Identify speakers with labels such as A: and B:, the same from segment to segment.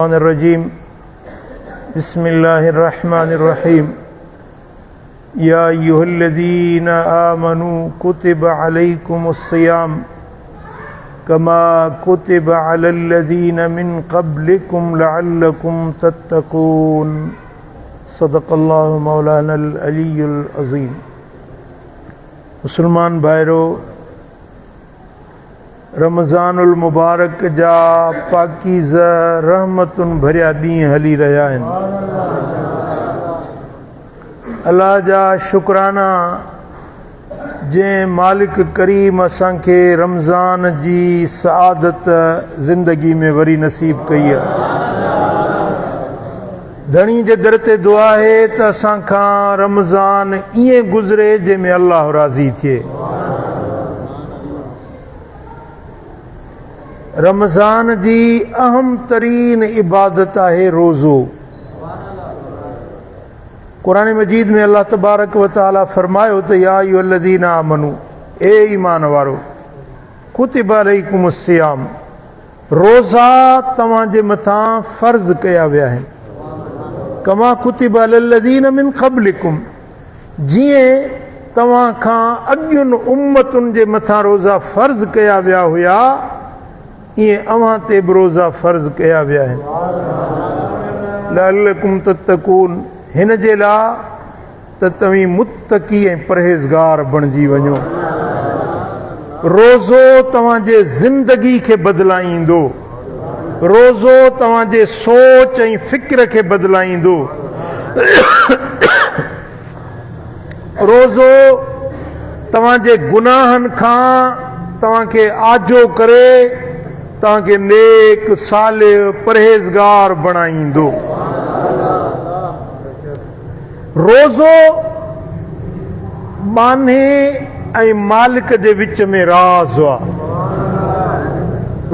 A: الرجيم بسم الله الرحمن الرحيم يا أيها الذين آمنوا كتب عليكم الصيام كما كتب على الذين من قبلكم لعلكم تتقون صدق الله مولانا العلي العظيم. मुसलमान भाइरो, रमज़ानुल मुबारक जा पाकीज़ रहमतुन भरिया ॾींहं हली रहिया आहिनि। अल्लाह जा शुक्राना जंहिं मालिक करीम असांखे रमज़ान जी सआदत ज़िंदगी में वरी नसीब कई आहे। धणी जे दर ते दुआ आहे त असां खां रमज़ान ईअं गुज़रे जंहिंमें अल्लाह राज़ी थिए। रमज़ान जी अहम तरीन इबादत आहे रोज़ो। कुरान मजीद में अल्लाह तबारक व तआला फरमायो त या अय्युहल्लज़ीना आमनू, ए ईमान वारो, कुतिबा अलैकुमुस सियाम, रोज़ा तव्हांजे मथां फ़र्ज़ कया विया आहिनि। कमा कुतिबा अलल्लज़ीना मिन क़ब्लिकुम, जीअं तव्हां खां अॻियुनि उम्मतुनि जे मथां रोज़ा फ़र्ज़ कया विया हुया, ईअं अव्हां ते बि रोज़ा फ़र्ज़ कया विया आहिनि। लअल्लकुम तत्तकून, हिन जे लाइ त तव्हीं मुत्तकी ऐं परहेज़गार बणिजी वञो। रोज़ो तव्हांजे ज़िंदगी खे बदिलाईंदो, रोज़ो तव्हांजे सोच ऐं फ़िक्र खे बदिलाईंदो। रोज़ो तव्हांजे गुनाहनि खां तव्हांखे आजो करे तव्हांखे नेक सालिह परहेज़गार बणाईंदो। रोज़ो बाने ऐं मालिक जे विच में राज़ आहे।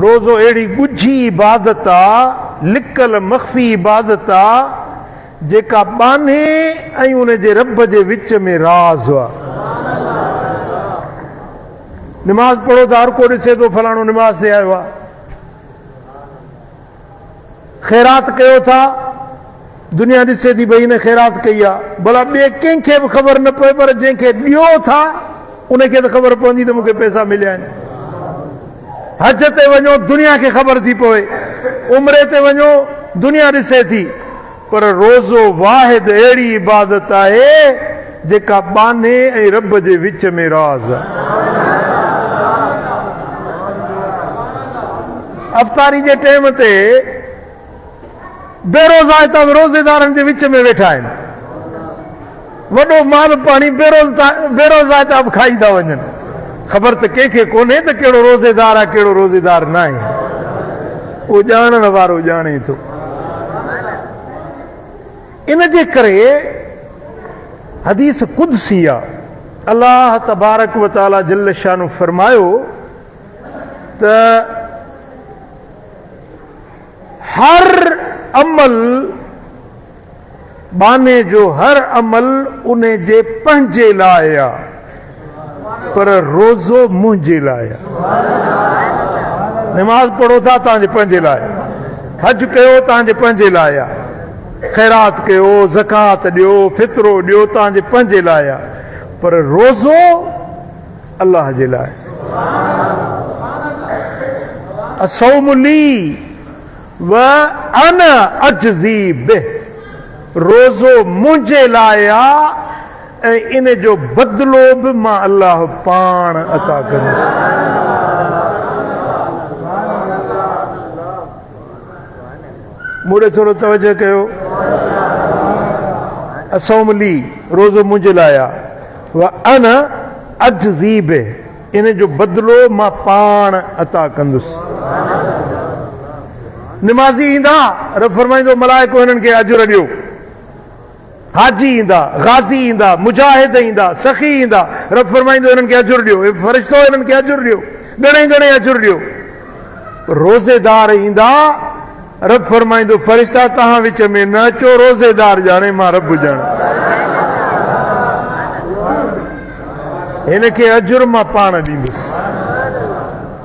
A: रोज़ो अहिड़ी ॻुझी इबादत आहे, लिकल मख़फ़ी इबादत आहे, जेका बाने ऐं उन जे रब जे विच में राज़ आहे। निमाज़ पढ़ो त हर को ॾिसे थो फलाणो निमाज़ ते आयो आहे। ख़ैरात कयो था, दुनिया ॾिसे थी भई हिन ख़ैरात कई आहे। भला ॿिए कंहिंखे बि ख़बर न पए, पर जंहिंखे ॾियो था उनखे त ख़बर पवंदी त मूंखे पैसा मिलिया आहिनि। हज ते वञो, दुनिया खे ख़बर थी पवे। उम्रे ते वञो, दुनिया ॾिसे थी। पर रोज़ो वाहिद अहिड़ी इबादत आहे जेका बाने ऐं रब जे विच में राज़ आहे। अफ़तारी जे टाइम ते बेरोज़ा हितां रोज़ेदारनि जे विच में वेठा आहिनि। वॾो माल पाणी बेरोज़ा हितां बि खाईंदा वञनि। ख़बर त कंहिंखे कोन्हे त कहिड़ो रोज़ेदार आहे, कहिड़ो रोज़ेदार न आहे। उहो ॼाणण वारो ॼाणे थो। इन जे करे हदीस कुदसी आहे। अल्लाह तबारक व तआला जल्ल शानु फरमायो त हर अमल, बाने जो हर अमल उन जे पंहिंजे लाइ आहे, पर रोज़ो मुंहिंजे लाइ आहे। निमाज़ पढ़ो था तव्हांजे पंहिंजे लाइ, हज कयो तव्हांजे पंहिंजे लाइ आहे, ख़ैरात कयो, ज़कात ॾियो, फितरो ॾियो, तव्हांजे पंहिंजे लाइ आहे, पर रोज़ो अल्लाह जे लाइ। असौम ली व अना अजज़ी बिह, रोज़ो मुंहिंजे लाइ आहे ऐं इन जो बदिलो बि मां अल्लाह पाण अता कंदुसि। मूंखे थोरो तवजो कयो। असौम ली, रोज़ो मुंहिंजे लाइ आहे, व अना अजज़ी बिह, इन जो बदिलो मां पाण अता कंदुसि। निमाज़ी ईंदा, रब फरमाईंदो मलाइको हिननि खे अजुर ॾियो। हाजी ईंदा, गाज़ी ईंदा, मुजाहिद ईंदा, सखी ईंदा, रब फरमाईंदो हिननि खे अजुर ॾियो। फ़रिश्तो हिननि खे अजुर ॾियो, घणे घणे अजुर ॾियो। रोज़ेदार ईंदा, रब फरमाईंदो फ़रिश्ता तव्हां विच में न अचो, रोज़ेदार ॼाणे मां रब ॼाणे। हिन खे अजुर मां पाण ॾींदुसि,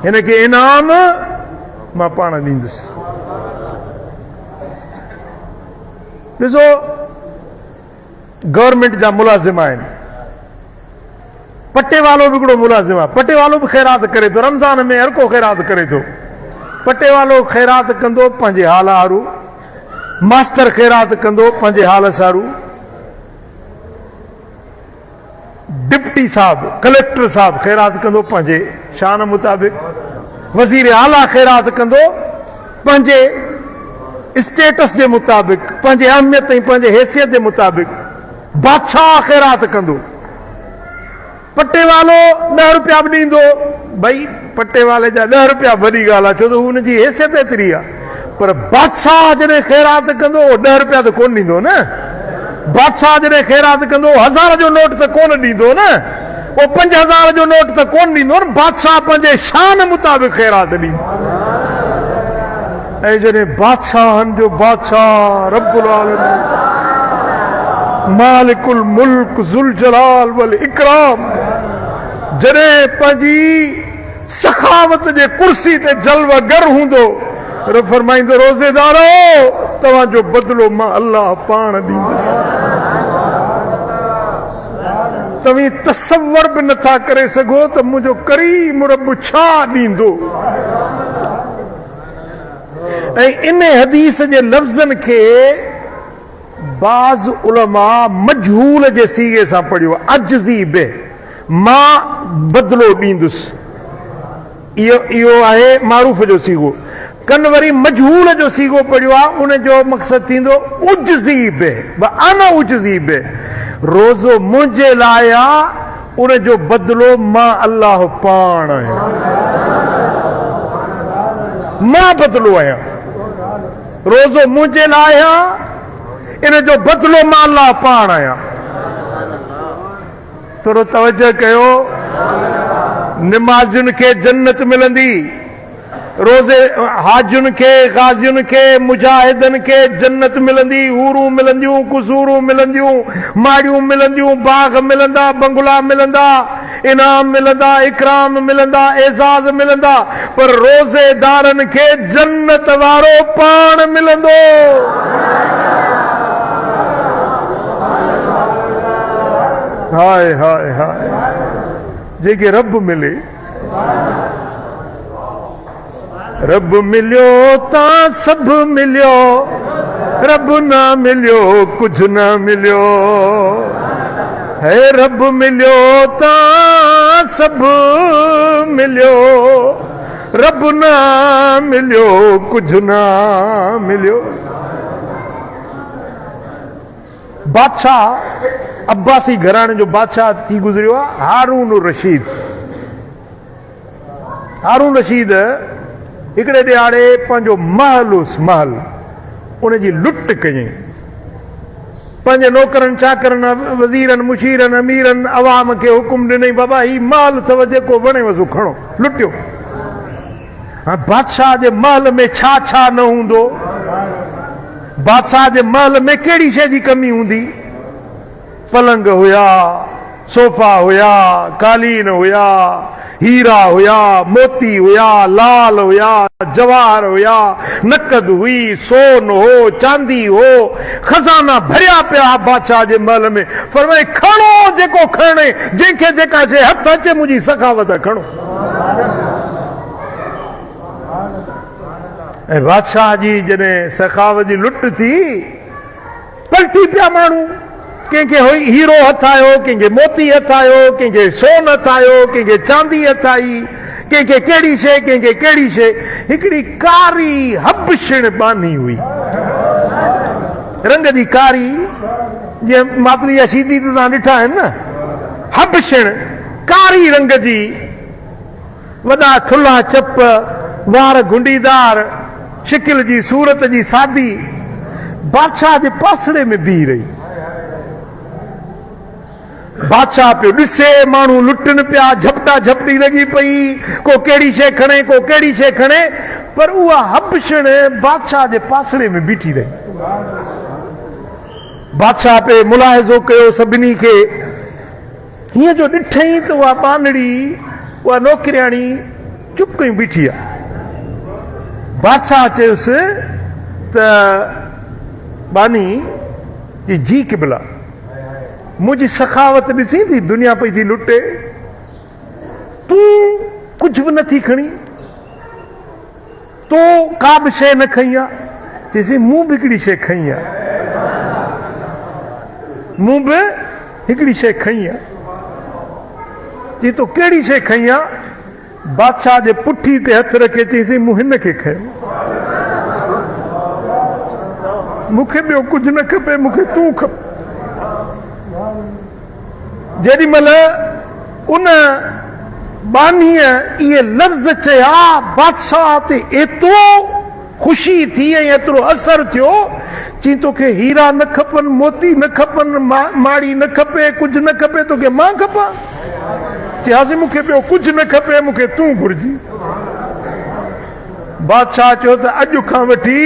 A: हिन खे इनाम मां पाण ॾींदुसि। ॾिसो गवर्नमेंट जा मुलाज़िम आहिनि, पटे वालो बि हिकिड़ो मुलाज़िम आहे, पटे वालो बि ख़ैरात करे थो, रमज़ान में हर को ख़ैरात करे थो। पटे वालो ख़ैरात कंदो पंहिंजे हाल हारू, मास्तर ख़ैरात कंदो पंहिंजे हाल सारू, डिप्टी साहब कलेक्टर साहब ख़ैरात कंदो पंहिंजे शान मुताबिक़, वज़ीर आला ख़ैरात कंदो पंहिंजे स्टेटस जे मुताबिक़, पंहिंजे अहमियत ऐं पंहिंजे हैसियत जे मुताबिक़, बादशाह ख़ैरात कंदो। पटे वालो 10 रुपया बि ॾींदो, भई पटे वाले जा 10 रुपया वॾी ॻाल्हि आहे, छो त हुनजी हैसियत एतिरी आहे, पर बादशाह जॾहिं ख़ैरात कंदो 10 रुपया त कोन ॾींदो न। बादशाह जॾहिं ख़ैरात कंदो 1000 जो नोट त कोन ॾींदो न, वो 5000 जो नोट त कोन ॾींदो न, बादशाह पंहिंजे शान मुताबिक़ ख़ैरात ॾींदो। ऐं जॾहिं बादशाहनि जो बादशाह रब्बुल आलमीन मालिकुल मुल्क ज़ुल जलाल वल इकराम जॾहिं पंहिंजी सखावत जे कुर्सी ते जलवागर हूंदो, फरमाईंदो रोज़ेदारो तव्हांजो बदिलो मां अल्लाह पाण ॾींदुसि। तव्हीं तसव्वुर बि नथा करे सघो त मुंहिंजो करीम रब छा ॾींदो। ऐं इन हदीस जे लफ़्ज़नि खे बाज़ उलमा मजहूल जे सीगे सां पढ़ियो, अजज़ी बे, मां बदिलो ॾींदुसि, इहो आहे मारूफ़ जो सीगो। कन वरी मजहूल जो सीगो पढ़ियो आहे, उन जो मक़सदु थींदो उजज़ी बे, अना उजज़ी बे, रोज़ो मुंहिंजे लाइ आहे, उन जो बदिलो मां अल्लाह पाण आहियां, मां बदिलो आहियां। रोज़ो मुंहिंजे लाइ आहे, इन जो बदिलो मां अल्लाह पाण आहियां। थोरो तवजो कयो, निमाज़ियुनि खे जन्नत मिलंदी, रोज़े हाजियुनि खे, गाज़ियुनि खे, मुजाहिदनि खे जन्नत मिलंदी, हूरूं मिलंदियूं, कुसूरूं मिलंदियूं, माड़ियूं मिलंदियूं, बाग मिलंदा, बंगला मिलंदा, इनाम मिलंदा, इकराम मिलंदा, एज़ाज़ मिलंदा, पर रोज़ेदारनि खे जन्नत वारो पाण मिलंदो। हाय हाय हाय, जेके रब मिले, रब मिलियो तां सब मिलियो, रब ना मिलियो कुछ ना मिलियो, है रब मिलियो तां सब मिलियो, रब ना मिलियो कुछ ना मिलियो। बादशाह अब्बासी घराणे जो बादशाह थी गुज़रियो आहे हारून रशीद। हारून रशीद हिकिड़े ॾियारे पंहिंजो महल हुस, महल उनजी लुट कयईं। पंहिंजे नौकरनि चाकरनि, वज़ीरनि, मुशीरनि, अमीरनि, अवाम खे हुकुम ॾिनई, बाबा ही महल अथव, जेको वणेव सो खणो, लुटियो। हाणे बादशाह जे महल में छा छा न हूंदो, बादशाह जे महल में कहिड़ी शइ जी कमी हूंदी? पलंग हुया, सोफा हुया, कालीन हुया, हीरा हुया, मोती हुया, लाल हुया, जवाहर हुया, नकद हुई, सोन हो, चांदी हो, खजाना भरिया पिया बादशाह जे महल में। फरमाए खणो जेको खणे, जंहिंखे जेका शइ हथ अचे, मुंहिंजी सखावत खणो। ऐं बादशाह जी जॾहिं सखावत जी लुट थी, पलटी पिया माण्हू, कंहिंखे हीरो हथ आयो, कंहिंखे मोती हथ आयो, कंहिंखे सोन हथ आयो, कंहिंखे चांदी हथ आई, कंहिंखे कहिड़ी शइ, कंहिंखे कहिड़ी शइ। हिकिड़ी कारी हबशिण बानी हुई, रंग जी कारी, जीअं मातरी जा शीदी त तव्हां ॾिठा आहिनि न, हबशिण कारी रंग जी, वॾा थुल्हा चप, वार गुंडीदार, शिकिल जी सूरत जी सादी, बादशाह जे पासड़े में बीह रही। बादशाह पियो ॾिसे, माण्हू लुटनि पिया, झपटा झपटी लॻी पई, को कहिड़ी शइ खणे, को कहिड़ी शइ खणे, पर उहा हबशिण बादशाह जे पासड़े में बीठी रही। बादशाह पे मुलाहिज़ो कयो सभिनी खे, हीअं जो ॾिठई त उहा बानड़ी, उहा नौकिरियाणी चुप कई बीठी आहे। बादशाह चयुसि त बानी कि जी क़िबला मुझी सखावत ॾिसी थी दुनिया पई थी लुटे तू कुछ भी नथी खणी तो का भी शइ न खई आहे चईसी मूं भी हिकिड़ी शइ खई आहे मूं भी हिकिड़ी शइ खई आहे चई तो कहिड़ी शइ खई आहे बादशाह जे पुठी ते हथ रखे चईसी मूं हिन खे खयो मूंखे ॿियो कुझु न खपे मूंखे तूं खपे जेॾी महिल उन बानीअ इहे लफ़्ज़ चया बादशाह ते एतिरो ख़ुशी थी ऐं एतिरो असरु थियो चई तोखे हीरा न खपनि मोती न खपनि माड़ी न खपे कुझु न खपे तोखे मां खपां चयासीं मूंखे ॿियो कुझु न खपे मूंखे तूं घुरिजी बादशाह चयो त अॼु खां वठी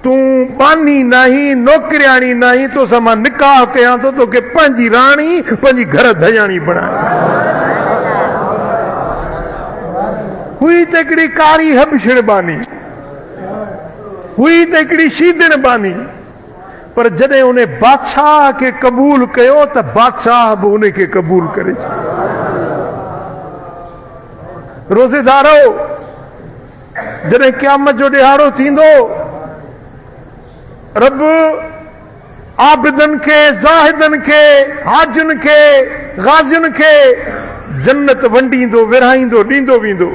A: तूं बानी नाही नौकरियाणी नाही तोसां मां निकाह कयां थो तोखे पंहिंजी राणी पंहिंजी घर धयाणी बणाए हुई त हिकिड़ी कारी हबशण बानी हुई त हिकिड़ी शीदण बानी पर जॾहिं उन बादशाह खे क़बूल कयो त बादशाह बि उन खे क़बूल करे रोज़ेदारो जॾहिं क़यामत जो ॾिहाड़ो थींदो रब आबिदनि खे ज़ाहिदनि खे हाजियुनि खे गाज़ियुनि खे जन्नत वंडींदो विरहाईंदो ॾींदो वेंदो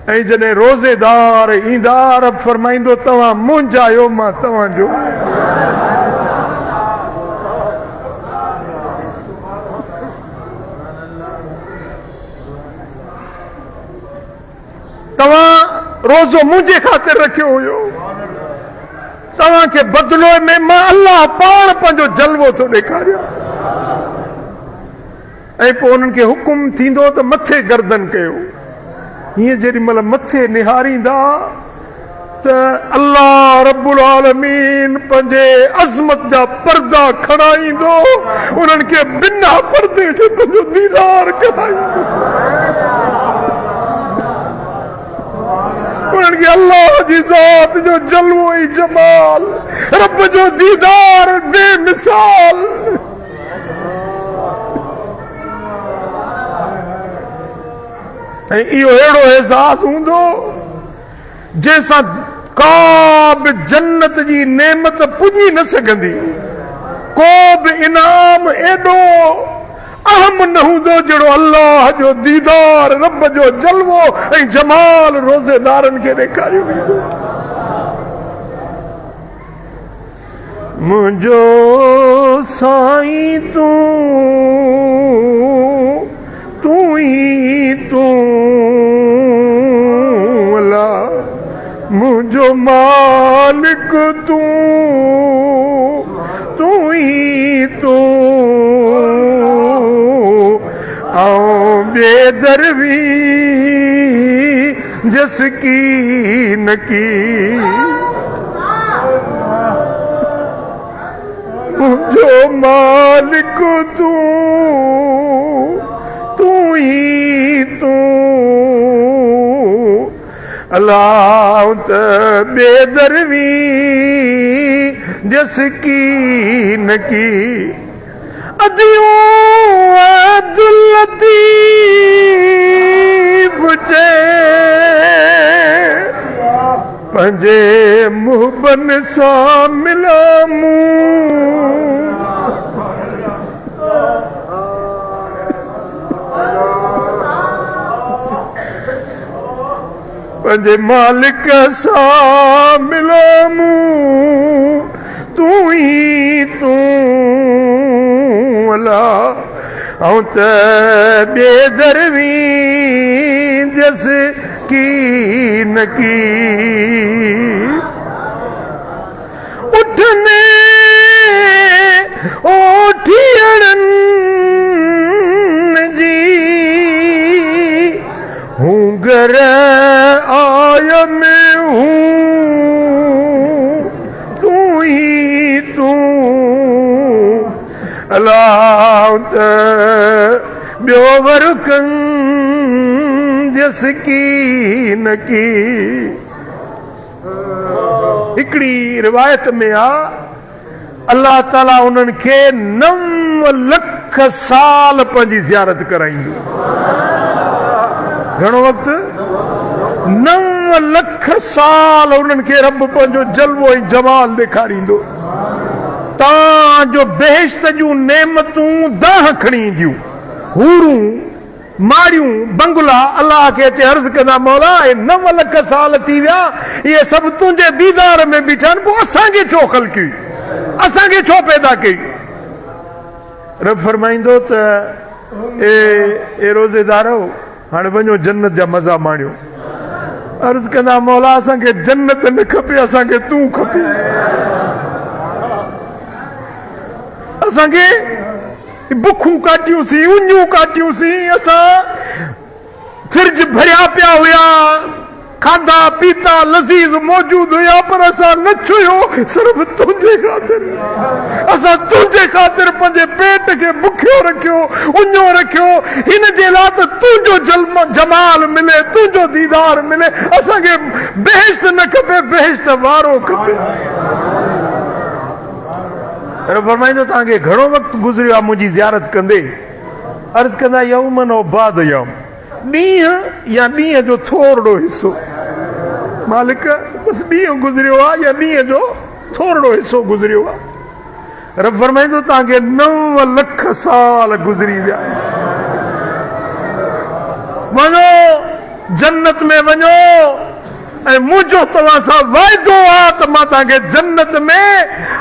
A: ऐं जॾहिं रोज़ेदार ईंदा रब फरमाईंदो तव्हां मुंहिंजा आहियो मां तव्हांजो तव्हां रोज़ो मुंहिंजे ख़ातिर रखियो हुयो तव्हांखे बदिलो में मां अल्लाह पाण पंहिंजो जलवो थो ॾेखारियां ऐं पोइ उन्हनि खे हुकुम थींदो त मथे गर्दन कयो हीअं जेॾी महिल मथे निहारींदा त अल्लाह रब्बुल आलमीन पंहिंजे अज़मत जा पर्दा खणाईंदो उन्हनि खे बिना पर्दे जे पंहिंजो दीदार कराईंदो उन्हनि खे अल्लाह जी ज़ात जो जलवो ऐं जमाल रब जो दीदार बेमिसाल ऐं इहो अहिड़ो एहसास हूंदो जंहिंसां का बि जन्नत जी नेमत पुॼी न सघंदी को बि इनाम एॾो अहम न हूंदो जहिड़ो अल्लाह जो दीदार रब जो जलवो ऐं जमाल रोज़ेदारनि खे ॾेखारियो वेंदो मुंहिंजो साईं तूं ई तूं अल्लाह मुंहिंजो मालिक तूं ई तूं ऐं बेदरवी जस की न की मुंहिंजो मालिक तूं ई तूं अल्लाह त बेदरवी जस की न की अदियूं अब्दुल लतीफ जे पंहिंजे मुहबन सां मिलामूं पंहिंजे मालिक सां मिलामूं तूं ई तूं अल्लाह ऐं त बेदरवी जस की न की उठने ओठियड़नि जी हूं घर आय में हूं तूं ही तूं अल्लाह त ॿियो वरकन जस की न की हिकिड़ी रिवायत में आ अल्लाह ताला उन्हनि खे 9 लख साल पंहिंजी ज़ियारत कराईंदो। घणो वक़्तु? 9 लख साल उन्हनि खे रब पंहिंजो जलवो ऐं जमाल ॾेखारींदो। तव्हांजो बेहिश्त जूं नेमतूं दाह खणी ईंदियूं, हूरूं मारियूं बंगला। अल्लाह खे अचे अर्ज़ कंदा, मौला 9 लख साल थी विया, इहे सभु तुंहिंजे दीदार में बीठा आहिनि, पोइ असांखे छो ख़लक़ी, असांखे छो पैदा कई? रब फरमाईंदो त ए रोज़ेदारो, हाणे वञो जन्नत जा मज़ा माणियो। अर्ज़ कंदा, मौला असांखे जन्नत न खपे, असांखे तूं खपे। असांखे बुखूं काटियूंसीं, उञूं काटियूंसीं, असां फ्रिज भरिया पिया हुया, खाधा पीता लज़ीज़ मौजूद हुया, पर असां न छुयो सिर्फ़ तुंहिंजे ख़ातिर। असां तुंहिंजे ख़ातिर पंहिंजे पेट खे बुखियो रखियो, उञो रखियो, हिन जे लाइ त तुंहिंजो जमाल मिले, तुंहिंजो दीदार मिले। असांखे बेहिश्त न खपे, बेहिश्त वारो खपे। फरमाईंदो, तव्हांखे घणो वक़्तु गुज़रियो आहे मुंहिंजी ज़ियारत कंदे? अर्ज़ कंदा, यौमन औ बाद यौम, ॾींहुं या ॾींहं जो थोरो हिसो। मालिक बसि ॾींहुं गुज़रियो आहे या ॾींहं जो थोरो हिसो गुज़रियो आहे। रब फरमाईंदो, तव्हांखे 9 लख साल गुज़री विया। वञो जन्नत में वञो, ऐं मुंहिंजो तव्हां सां वाइदो आहे त मां तव्हांखे जन्नत में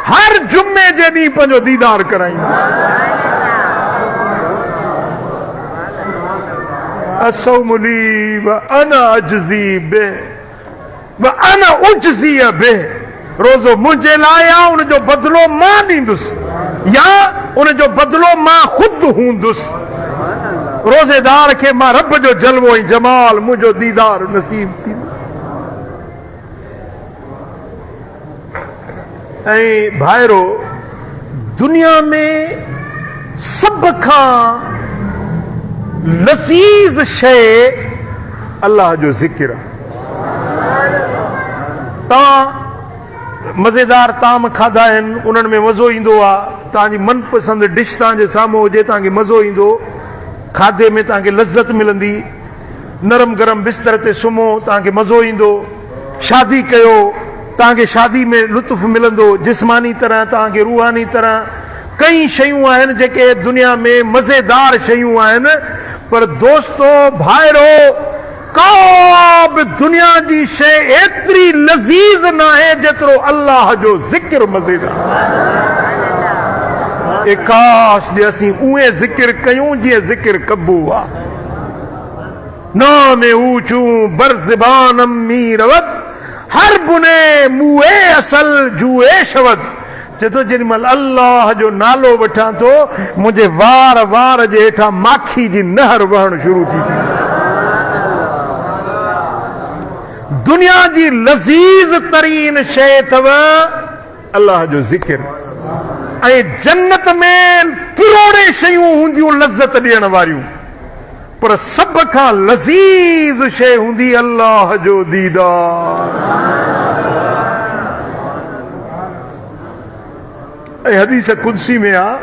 A: हर जुमे जे ॾींहुं पंहिंजो दीदार कराईंदुसि। असौम ली व अना अजज़ी बिह व अना उजज़ी बिह। रोज़ो मुंहिंजे लाइ आहे, उनजो बदिलो मां ॾींदुसि, या उनजो बदिलो मां ख़ुदि हूंदुसि। रोज़ेदार खे मां रब जो जलवो ऐं जमाल, मुंहिंजो दीदार नसीब थींदो। ऐं भाइरो, दुनिया में सभ खां लज़ीज़ शइ अल्लाह जो ज़िक्र आहे। तव्हां मज़ेदार ताम खाधा आहिनि, उन्हनि में मज़ो ईंदो आहे। तव्हांजी मनपसंदि डिश तव्हांजे साम्हूं हुजे, तव्हांखे मज़ो ईंदो, खाधे में तव्हांखे लज़त मिलंदी। नरम गरम बिस्तर ते सुम्हो, तव्हांखे मज़ो ईंदो। शादी कयो, तव्हांखे शादी में लुत्फ़ मिलंदो, जिस्मानी तरह, तव्हांखे रूहानी तरह। कई शयूं आहिनि जेके दुनिया में मज़ेदार शयूं आहिनि, पर दोस्तो भाइरो, का बि दुनिया जी शइ एतिरी लज़ीज़ न आहे जेतिरो अल्लाह जो ज़िक्र मज़ेदार। ए काश जे असीं उहे ज़िक्र कयूं जीअं ज़िक्र कबो आहे। नाम ऊचूं बरज़बानम मी रवत, हर बुने मुए असल जुए शवद। चेतो जेॾीमहिल अल्लाह जो नालो वठां थो, मुंहिंजे वार वार जे हेठां माखी जी नहर वहण शुरू थी थी। दुनिया जी लज़ीज़ तरीन शइ अथव अल्लाह जो ज़िक्र। ऐं जन्नत में किरोड़े शयूं हूंदियूं लज़त ॾियण वारियूं, पर सभ खां लज़ीज़ शइ हूंदी अल्लाह जो दीदार। ऐं हदीस कुदसी में आहे,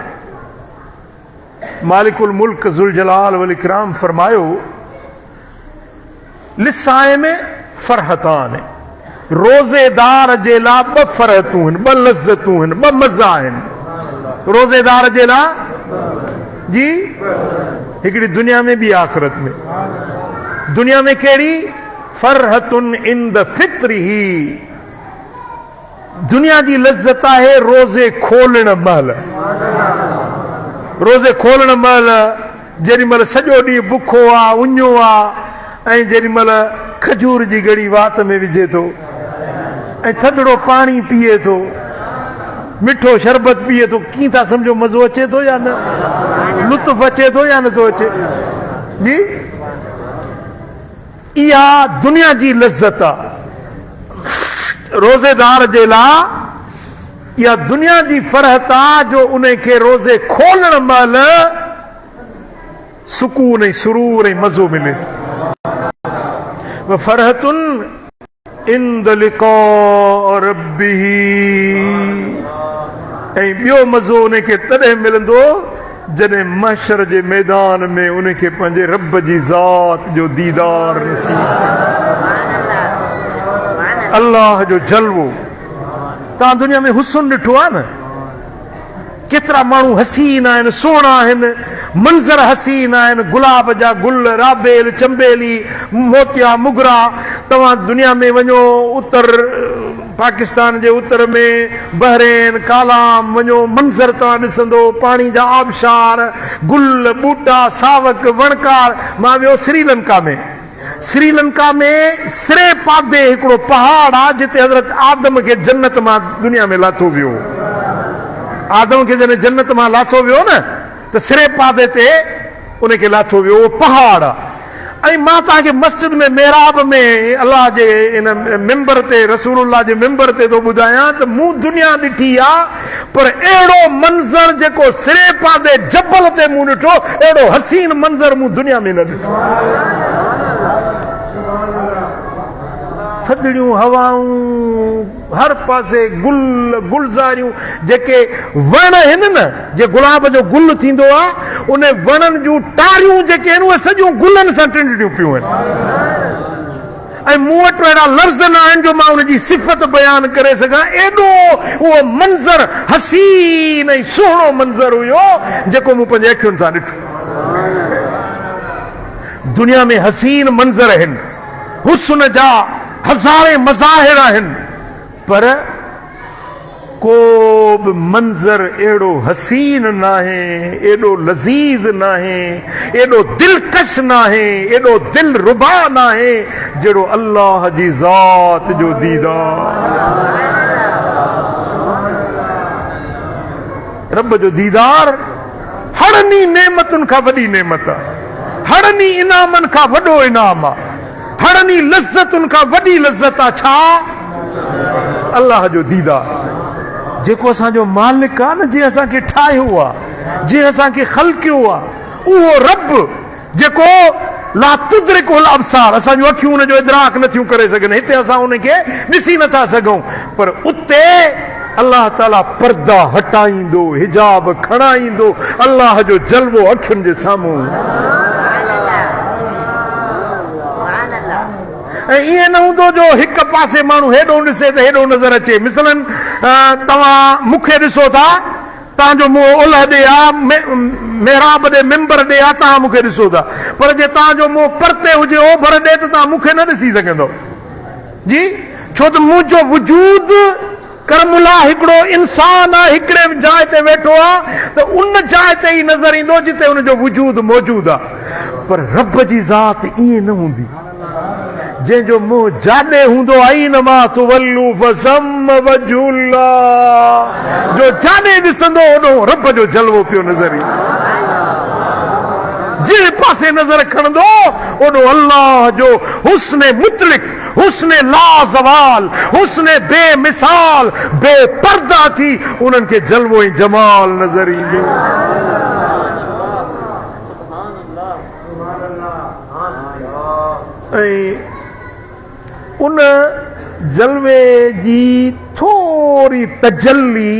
A: मालिकुल मुल्क ज़ुल जलाल वल इकराम फरमायो, लिसाइम फरहतान, रोज़ेदार जे लाइ 2 फरहतूं आहिनि, 2 लज़तूं आहिनि, 2 मज़ा आहिनि। रोज़ेदार जे लाइ जी हिकिड़ी दुनिया में ॿी आख़िरत में। दुनिया में कहिड़ी? फरहतुन इंद फित्रिही, दुनिया जी लज़त आहे रोज़े खोलण महिल। रोज़े खोलण महिल जेॾीमहिल सॼो ॾींहुं बुखो आहे, उञो आहे, ऐं जेॾीमहिल खजूर जी गड़ी वात में विझे थो, ऐं थधिड़ो पाणी पीए थो, मिठो शरबत पीए थो, कीअं था सम्झो मज़ो अचे थो या न? लुत्फ़ अचे थो या नथो अचे? जी, इहा दुनिया जी लज़त आहे। रोज़ेदार जे लाइ इहा दुनिया जी फरहत आहे जो उन खे रोज़े खोलण महिल सुकून ऐं सुरूर ऐं मज़ो मिले। फरहतुन इंद लिक़ा रब्बिही, ऐं ॿियो मज़ो उनखे तॾहिं मिलंदो जॾहिं महशर जे मैदान में उनखे पंहिंजे रब जी ज़ात जो दीदार नसीब, अल्लाह जो जलवो। तव्हां दुनिया में हुस्न ॾिठो आहे न, केतिरा माण्हू हसीन आहिनि, सुहिणा आहिनि, मंज़र हसीन आहिनि, गुलाब जा गुल, राबेल, चंबेली, मोतिया, मुगरा। तव्हां दुनिया में वञो, उत्तर पाकिस्तान जे उत्तर में बहरेन, कालाम वञो, मंज़र तव्हां ॾिसंदो, पाणी जा आबशार, गुल, ॿूटा, सावक, वणकार। मां वियो श्रीलंका में। श्रीलंका में सिरे पादे हिकिड़ो पहाड़ आहे जिते हज़रत आदम खे जन्नत मां दुनिया में लाथो वियो। आदम खे जॾहिं जन्नत मां लाथो वियो न त सिरे पादे ते उनखे लाथो वियो, उहो पहाड़ आहे। ऐं मां तव्हांखे मस्जिद में मेहराब में अलाह जे इन मिंबर ते, रसूलुल्लाह जे मिंबर ते थो ॿुधायां त मूं दुनिया ॾिठी आहे, पर अहिड़ो मंज़र जेको सिरे पादे जबल ते मूं ॾिठो, अहिड़ो हसीन मंज़र मूं दुनिया में न ॾिठो। थधिड़ियूं हवाऊं, हर पासे गुल, गुलज़ारियूं, जेके वण आहिनि न, जे गुलाब जो गुल थींदो आहे, उन वणनि जूं टारियूं जेके आहिनि उहे सॼियूं गुलनि सां टिंडियूं पियूं आहिनि। ऐं मूं वटि अहिड़ा लफ़्ज़ न आहिनि जो मां उनजी सिफ़त बयानु करे सघां। एॾो उहो मंज़र हसीन ऐं सुहिणो मंज़र हुयो जेको मूं पंहिंजे अखियुनि सां ॾिठो। दुनिया में हसीन मंज़र आहिनि, हुस्न जा हज़ारे मज़ाहिर आहिनि, पर को बि मंज़र अहिड़ो हसीन न आहे, एॾो लज़ीज़ न आहे, एॾो दिलकश न आहे, एॾो दिल रुबा न आहे जहिड़ो अल्लाह जी ज़ात जो दीदार। रब जो दीदार हड़नी नेमतुनि खां वॾी नेमत आहे, हड़नी इनामनि खां वॾो इनाम आहे, हड़नी लज़्ज़तुनि खां वॾी लज़्ज़त आहे। छा? अल्लाह जो दीदार, जेको असांजो मालिक आहे न, जीअं असांखे ठाहियो आहे, जीअं असांखे ख़ल्क़ियो आहे, उहो रब जेको ला तुदरिकुल अब्सार, असांजूं अखियूं उनजो इदराक नथियूं करे सघनि, हिते असां उनखे ॾिसी नथा सघूं, पर उते अल्लाह ताला पर्दा हटाईंदो, हिजाब खणाईंदो, अल्लाह जो जलवो अखियुनि जे साम्हूं। ऐं ईअं न हूंदो जो हिकु पासे माण्हू हेॾो ॾिसे त हेॾो नज़र अचे। मिसलन तव्हां मूंखे ॾिसो था, तव्हांजो मुंहुं ओलह ॾे आहे, मेहराब ॾे, मिंबर ॾे आहे, तव्हां मूंखे ॾिसो था, पर जे तव्हांजो मुंहुं परते हुजे, ओभर ॾे, त तव्हां मूंखे न ॾिसी सघंदो जी। छो त मुंहिंजो वजूद करमुला हिकिड़ो इंसान आहे, हिकिड़े जाइ ते वेठो आहे, त उन जाइ ते ई नज़र ईंदो जिते हुनजो वजूद मौजूदु आहे। पर रब जी ज़ात ईअं न हूंदी, जंहिंजो मुंहुं जाॾे हूंदो आई न मां तुवल्लू फसम वजुल्ला, जो जाॾे ॾिसंदो ओॾो रब जो जलवो पियो नज़र ईंदो, जंहिं पासे नज़र खणंदो ओॾो अल्लाह जो हुस्न मुतलिक, हुस्न लाज़वाल, हुस्न बेमिसाल, बेपर्दा थी उन्हनि खे जलवो ऐं जमाल नज़र ईंदो। ऐं उन जलवे जी थोरी तजल्ली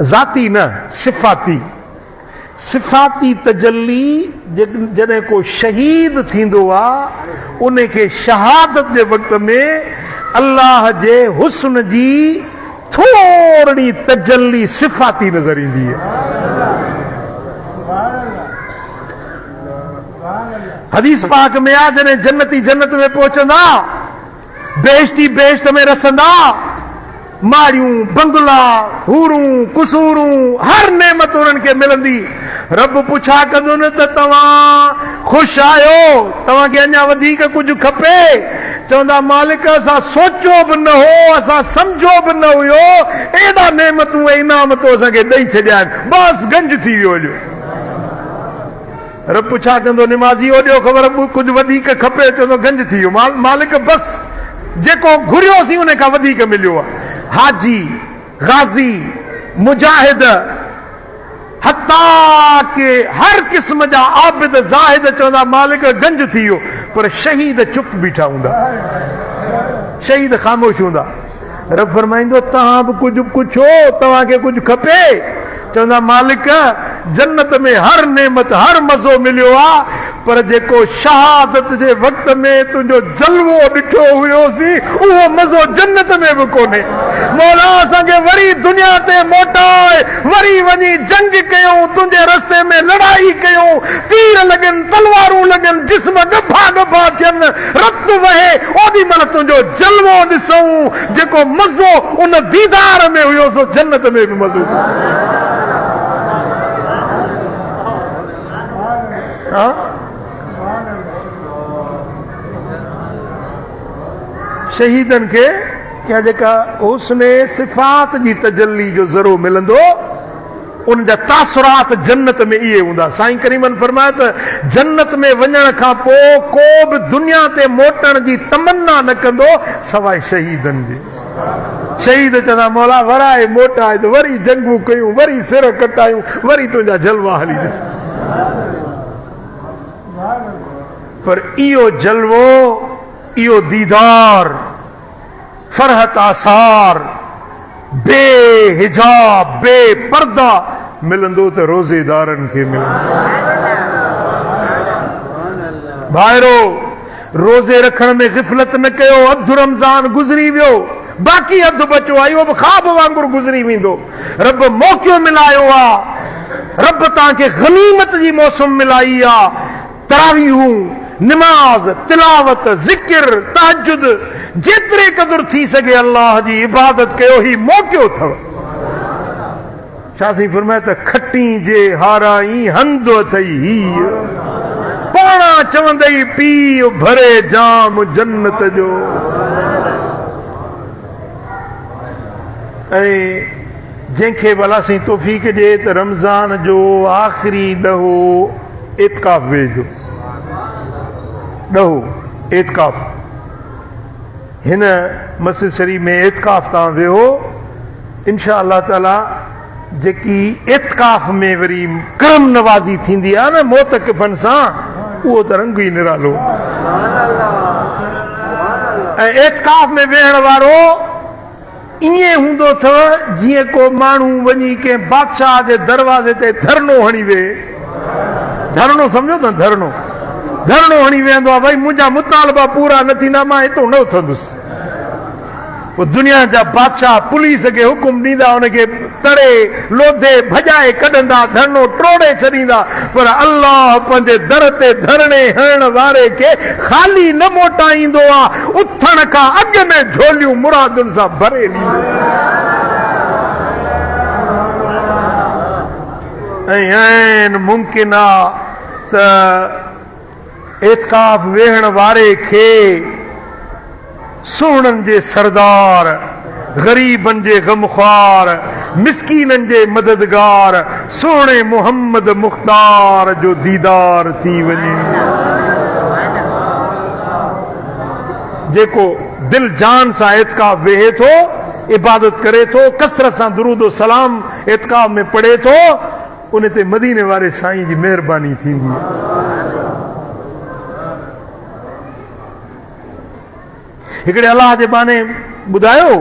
A: ज़ाती न, सिफ़ाती तजल्ली, जॾहिं को शहीद थींदो आहे उनखे शहादत जे वक़्त में अल्लाह जे हुस्न जी थोरी तजल्ली सिफ़ाती नज़र ईंदी आहे। हदीस पाक में आ, जॾहिं जन्नती जन्नत में पहुचंदा, बेहश्ती बेहश्त में रसंदा, मारियूं, बंगला, हूरूं, कुसूरूं, हर नेमत उन्हनि खे मिलंदी। रब पुछा कंदो न त तव्हां ख़ुशि आहियो, तव्हांखे अञा वधीक कुझु खपे? चवंदा मालिक असां सोचियो बि न हो, असां सम्झो बि न हुयो, एॾा नेमतूं ऐं इनाम तो असांखे ॾेई छॾिया आहिनि, बसि गंज थी वियो हुयो। रब छा कंदो, निमाज़ी ओॾियो ख़बर कुझु वधीक खपे, चवंदो गंज थी वियो। मालिक बसि जेको घुरियोसीं उन खां वधीक मिलियो आहे। हाजी, गाज़ी, मुजाहिद, हत्ता के हर क़िस्म जा आबिद, ज़ाहिद चवंदा मालिक गंज थी वियो, पर शहीद चुप बीठा हूंदा, शहीद ख़ामोश हूंदा। रब फरमाइंदो तव्हां बि कुझु पुछो, तव्हांखे कुझु खपे? चवंदा मालिक जन्नत में हर नेमत हर मज़ो मिलियो आहे, पर जेको शहादत जे वक़्त में तुंहिंजो जलवो ॾिठो हुयोसीं उहो मज़ो जन्नत में बि कोन्हे। मौला असांखे वरी दुनिया ते मोटाए, वरी वञी जंग कयूं, तुंहिंजे रस्ते में लड़ाई कयूं, तीर लॻनि, तलवारूं लॻनि, जिस्म गफ़ा गफ़ा थियनि, रत वहे, ओॾी महिल तुंहिंजो जलवो ॾिसूं। जेको मज़ो उन दीदार में हुयो सो जन्नत में बि मज़ो। शहीदन के क्या जेका उसने सिफ़ात जी तजल्ली जो ज़रो मिलंदो, उन जा तासुरात जन्नत में इहे हूंदा। साईं करीमन फरमाया त जन्नत में वञण खां पोइ को बि दुनिया ते मोटण जी तमन्ना न कंदो सवाइ शहीदन जी। शहीद चवंदा मौला वराए मोटाए त वरी जंगूं कयूं, वरी सिर कटायूं, वरी तुंहिंजा जलवा हली ॾिस। पर इहो जलवो, इहो दीदार, फरहत आसार बेहिजाब बेपर्दा मिलंदो त रोज़ेदारनि खे मिलंदो। भाइरो रोज़े रखण में ग़िफ़लत न कयो। अधु रमज़ान गुज़री वियो, बाक़ी अधु बचो आहे, इहो बि ख़्वाब वांगुरु गुज़री वेंदो। रब मौक़ो मिलायो आहे, रब तव्हांखे गनीमत जी मौसम मिलाई आहे। तरावीहूं, निमाज़, तिलावत, ज़िक्र, तहज्जुद जेतिरे क़दुरु थी सघे अल्लाह जी इबादत कयो, ही मौक़ो अथव। छा साईं फरमाए त खटी जे हाराई हंध अथई हीअ, पाणा चवंदई पी भरे जाम जन्नत जो। ऐं जंहिंखे भला साईं तौफ़ीक़ ॾिए त रमज़ान जो आख़िरी ॾहो एतिकाफ़ वेझो, ॾहो एतिकाफ़ हिन मस्जिद शरीफ़ में एतिकाफ़ तव्हां वेहो, इंशा अल्लाह ताला जेकी एतिकाफ़ में वरी करम नवाज़ी थींदी आहे न मोतक़िफ़नि सां, उहो त रंग ई निरालो। ऐं एतिकाफ़ में वेहण वारो ईअं हूंदो अथव जीअं को माण्हू वञी कंहिं बादशाह जे दरवाज़े ते धरनो हणी वेहे। धरनो सम्झो था? धरनो हणी वेहंदो आहे, भई मुंहिंजा मुतालबा पूरा न थींदा, मां हितां न उथंदुसि। पोइ दुनिया जा बादशाह पुलिस खे हुकुम ॾींदा, हुनखे तड़े लोधे भॼाए कढंदा, धरनो टोड़े छॾींदा, पर अल्लाह पंहिंजे दर ते धरणे हणण वारे खे ख़ाली न मोटाईंदो आहे, उथण खां अॻु में झोलियूं मुरादुनि सां भरे ॾींदो। ऐं मुमकिन आहे त एतिकाफ़ वेहण वारे खे सुहिणनि जे सरदार, ग़रीबनि जे ग़मख़्वार, मिस्कीननि जे मददगार सुहिणे मुहम्मद मुख़्तार जो दीदार थी वञे। जेको दिल जान सां एतिकाफ़ वेहे थो, इबादत करे थो, कसरत सां दुरूद सलाम एतिकाफ़ में पढ़े थो, उन ते मदीने वारे साईं जी महिरबानी थींदी आहे। हिकिड़े अलाह जे बाने ॿुधायो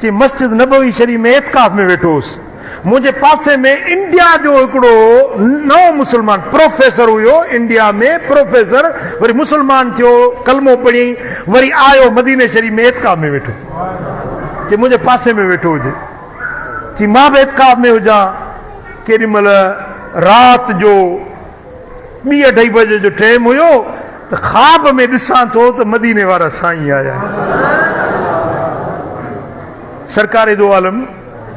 A: कि मस्जिद नबवी शरीफ़ में एतिकाफ़ में वेठो हुउसि। मुंहिंजे पासे में इंडिया जो हिकिड़ो नओं मुस्लमान प्रोफेसर हुयो, इंडिया में प्रोफेसर, वरी मुस्लमान थियो, कलमो पढ़ी, वरी आयो मदीने शरीफ़ में एतिकाफ़ में वेठो, कि मुंहिंजे पासे में वेठो हुजे, कि मां बि एतिकाफ़ में हुजां। केॾी महिल राति जो 2-2:30 बजे जो टाइम हुयो त ख़्वाब में ॾिसां थो त मदीने वारा साईं आया। सरकार दो आलम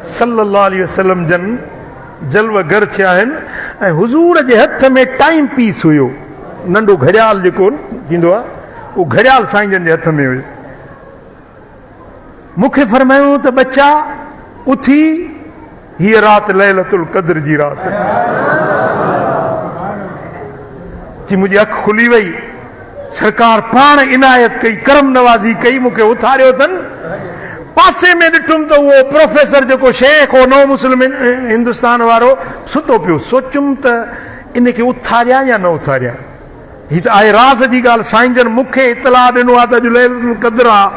A: सल्लल्लाहु अलैहि वसल्लम जन जलवा घर थिया आहिनि, ऐं हुज़ूर जे हथ में टाइम पीस हुयो, नंढो घड़ियाल जेको थींदो आहे, उहो घड़ियाल साईं जन जे हथ में हुयो। मूंखे फरमायूं त बच्चा उथी, हीअ राति लैलतुल क़द्र जी राति। जी मुंहिंजी अखि खुली वई, सरकार पाण इनायत कई, करम नवाज़ी कई, मूंखे उथारियो अथनि। पासे में ॾिठुमि त उहो प्रोफेसर जेको शेख हो नओ मुस्लिम हिंदुस्तान वारो सुतो पियो। सोचुमि त इनखे उथारिया या न उथारिया। हीअ त आहे राज़ जी ॻाल्हि। साईं जन मूंखे इतलाह ॾिनो आहे त अॼु लैलतुल क़द्र आहे,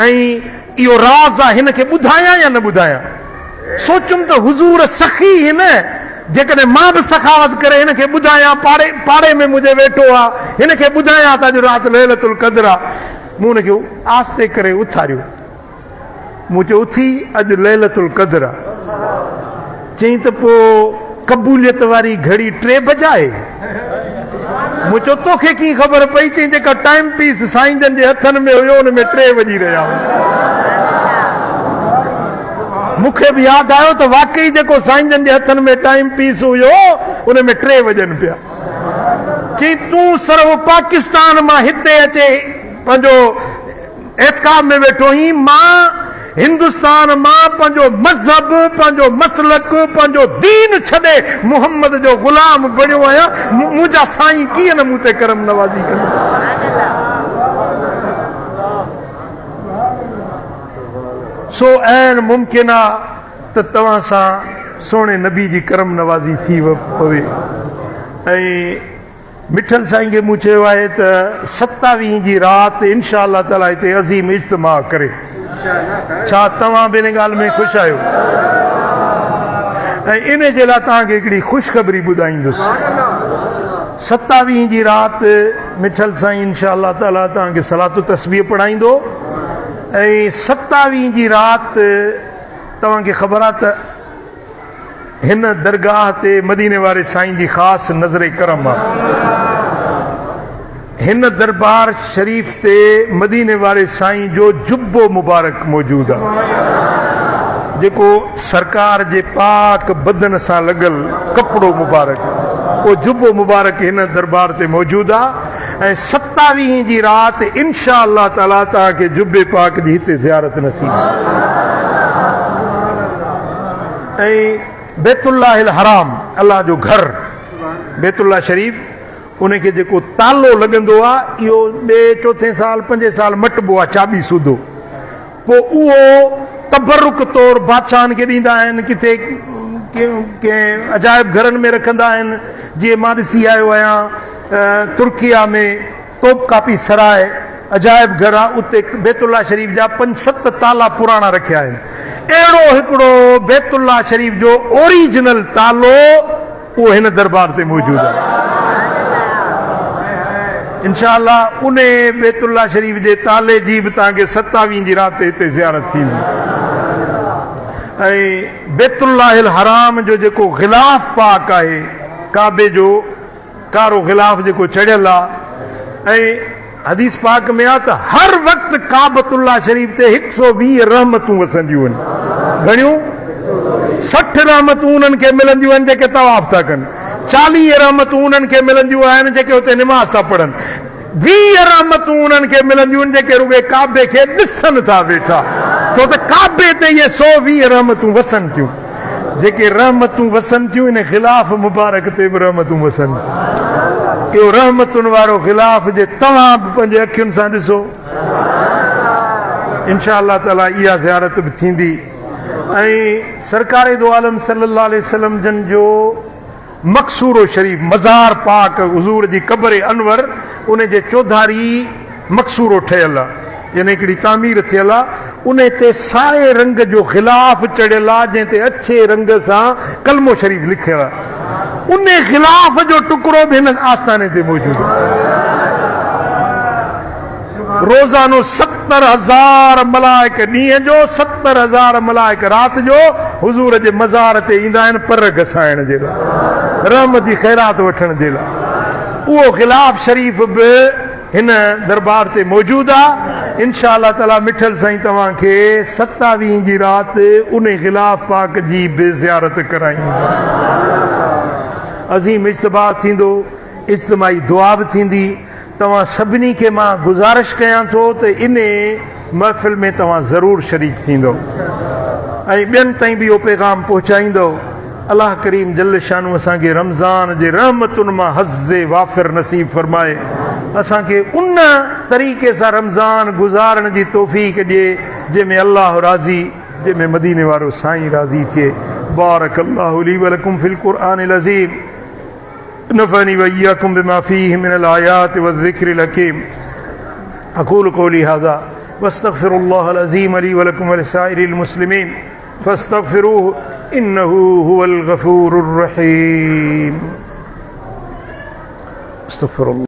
A: ऐं इहो राज़ आहे, हिन खे ॿुधायां या न ॿुधायां? सोचुमि त हुज़ूर सखी हिन, जेकॾहिं मां बि सखावत करे हिन खे ॿुधायां, पाड़े में मुंहिंजे वेठो आहे, हिन खे ॿुधायां त अॼु राति लैलतुल क़द्र आहे। मूं हुनखे आस्ते करे उथारियो, मूं चयो उथी अॼु लैलतुल क़द्र आहे। चई त पोइ क़बूलियत वारी घड़ी 3 बजाए। मूं चयो तोखे कीअं ख़बर पई? चई जेका टाइम पीस साईं जन जे हथनि में हुयो हुन में 3 वॼी रहिया हुआ। मूंखे बि यादि आयो त वाकई जेको साईं जन जे हथनि में टाइम पीस हुयो उन में 3 वॼनि पिया। चई तूं सिर्फ़ पाकिस्तान मां हिते अचे पंहिंजो एतकाब में वेठो ही, मां हिंदुस्तान मां पंहिंजो मज़हब, पंहिंजो मसलक, पंहिंजो दीन छॾे मुहम्मद जो ग़ुलाम बणियो आहियां। मुंहिंजा साईं कीअं न मूं ते करम नवाज़ी कंदा। सो ऐन मुमकिन आहे त तव्हां सां सोणे नबी जी करम नवाज़ी थी पवे। ऐं मिठल साईं खे मूं चयो आहे त 27 जी राति इंशा अल्लाह ताला हिते अज़ीम इज्तिमा करे। छा तव्हां बि इन ॻाल्हि में ख़ुशि आहियो? ऐं इन जे लाइ तव्हांखे हिकिड़ी ख़ुशख़बरी ॿुधाईंदुसि। 27 जी राति मिठल साईं इंशा अल्लाह ताला तव्हांखे सलातो तस्बीह पढ़ाईंदो। ऐं 27 जी राति तव्हांखे ख़बर आहे त हिन दरगाह ते मदीने वारे साईं जी ख़ासि नज़र करम आहे। हिन दरबार शरीफ़ ते मदीने वारे साईं जो जुब्बो मुबारक मौजूदु आहे, जेको सरकार जे पाक बदन सां लॻल कपिड़ो मुबारक, उहो जुब्बो मुबारक हिन दरबार ते मौजूदु आहे। ऐं 27 जी राति इंशा अल्लाह ताला तव्हांखे जुब्बे पाक जी हिते ज़ियारत नसीब। ऐं बैतुल्लाहिल हराम, अल्लाह जो घर बैतुल्लाह शरीफ़, उनखे जेको तालो लॻंदो आहे इहो 2, 4 साल 5 साल मटिबो आहे चाबी सूधो। पोइ उहो तबरुक तौरु बादशाहनि खे ॾींदा आहिनि, किथे कंहिं अजाइब घरनि में रखंदा आहिनि। जीअं मां ॾिसी आयो आहियां तुर्किया में तोप कापी सराय अजाइब घर आहे, उते बैतुल्लाह शरीफ़ जा 5-7 ताला पुराणा रखिया आहिनि। अहिड़ो हिकिड़ो बैतुल्लाह शरीफ़ जो ओरिजिनल तालो उहो हिन दरबार ते मौजूदु आहे। इंशा अल्लाह उन बैतुल्लाह शरीफ़ जे ताले जी बि तव्हांखे 27 जी राति हिते ज़ियारत थींदी। ऐं बैतुल्लाहिल हराम जो जेको ग़िलाफ़ पाक आहे, काबे जो कारो ग़िलाफ़ जेको चढ़ियल आहे, ऐं हदीस पाक में आहे त हर वक़्तु काबतुल्लाह शरीफ़ ते 120 रहमतूं वसंदियूं आहिनि। घणियूं? 60 रहमतूं उन्हनि खे मिलंदियूं आहिनि जेके तवाफ़ था कनि, 40 रहमतूं उन्हनि खे मिलंदियूं आहिनि जेके हुते निमाज़ था पढ़नि, 20 रहमतूं उन्हनि खे मिलंदियूं आहिनि जेके रुॻे काबे खे ॾिसनि था वेठा। छो त काबे ते इहे 120 रहमतूं वसनि थियूं। जेके रहमतूं वसनि थियूं इन ग़िलाफ़ मुबारक ते बि रहमतूं वसनि। इहो रहमतुनि वारो ग़िलाफ़ जे तव्हां बि पंहिंजे अखियुनि सां ॾिसो, इंशा अल्लाह ताला इहा ज़ियारत बि थींदी। ऐं सरकार दो आलम सल्लल्लाहु अलैहि वसल्लम जन जो मक़सूरो शरीफ़ मज़ार पाक हुज़ूर जी क़ब्र अनवर, उन जे चौधारी मक़सूरो ठहियल आहे, यानी हिकिड़ी तामीर थियल आहे। उन ते साए रंग जो ग़िलाफ़ चढ़ियल आहे, जंहिं ते अछे रंग सां कलमो शरीफ़ लिखियल आहे। उन ग़िलाफ़ जो टुकड़ो बि हिन आस्थाने ते मौजूदु आहे। रोज़ानो 70,000 मलाइक ॾींहं जो, 70,000 मलाइक राति जो हुज़ूर जे मज़ार ते ईंदा आहिनि पर घसाइण जे लाइ, रहमत जी ख़ैरात वठण जे लाइ। उहो ग़िलाफ़ शरीफ़ बि हिन दरबार ते मौजूदु आहे। इंशा अल्लाह ताला मिठल साईं तव्हांखे 27 जी राति उन ग़िलाफ़ पाक जी बि ज़ियारत कराईंदा। अज़ीम इज्तिमा थींदो, इज्तिमाई दुआ बि थींदी। तव्हां सभिनी खे मां गुज़ारिश कयां थो त इन महफ़िल में तव्हां ज़रूरु शरीक थींदो ऐं ॿियनि ताईं बि इहो पैगाम पहुचाईंदो। अलाह करीम जल शानू असांखे रमज़ान जे रहमतुनि मां हज़्ज़े वाफ़िर नसीब फरमाए, असांखे उन तरीक़े सां रमज़ान गुज़ारण जी तौफ़ीक़ ॾिए जंहिंमें अल्लाह राज़ी, जंहिंमें मदीने वारो साईं राज़ी थिए। बारकल्लाहु ली व लकुम फिल क़ुरआनिल अज़ीम, नफ़अनी व इय्याकुम बिमा फ़ीहि मिनल आयाति व ज़िक्रिल हकीम। अक़ूलु क़ौली हाज़ा वस्तगफिरुल्लाहल अज़ीम ली व लकुम व लिसाइरिल मुस्लिमीन फस्तगफिरूहु इन्नहु हुवल गफूरुर रहीम। अस्तगफिरुल्लाह।